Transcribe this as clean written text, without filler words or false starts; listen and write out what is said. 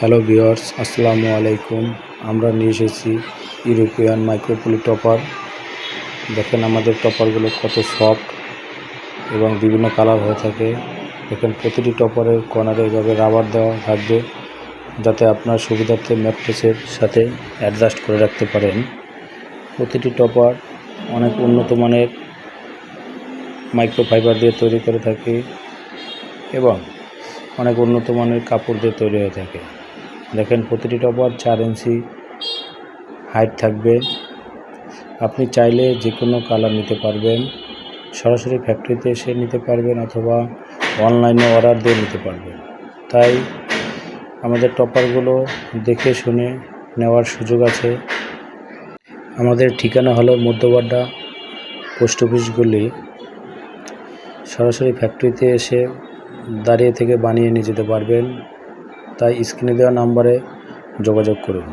Hello viewers, আসসালামু আলাইকুম। আমরা নিয়ে এসেছি ইউরোপিয়ান মাইক্রোপলি টপার। দেখেন আমাদের টপারগুলো কত সফট এবং বিভিন্ন কালার হয়ে থাকে। দেখেন প্রতিটি টপারের কর্নারে এভাবে রাবার দেওয়া থাকবে, যাতে আপনার সুবিধার্থে ম্যাট্রেসের সাথে অ্যাডজাস্ট করে রাখতে পারেন। প্রতিটি টপার অনেক উন্নত মানের মাইক্রোফাইবার দিয়ে তৈরি করে থাকে এবং অনেক উন্নত মানের কাপড় দিয়ে তৈরি হয়ে থাকে। দেখেন প্রতিটি টপার 4 ইঞ্চি হাইট থাকবে। আপনি চাইলে যে কোনো কালার নিতে পারবেন, সরাসরি ফ্যাক্টরিতে এসে নিতে পারবেন অথবা অনলাইনে অর্ডার দিয়ে নিতে পারবেন। তাই আমাদের টপারগুলো দেখে শুনে নেওয়ার সুযোগ আছে। আমাদের ঠিকানা হলো মধ্যবাড্ডা পোস্ট অফিস গলি। সরাসরি ফ্যাক্টরিতে এসে দাঁড়িয়ে থেকে বানিয়ে নিয়ে যেতে পারবেন। তাই স্ক্রিনে দেওয়া নাম্বারে যোগাযোগ করুন।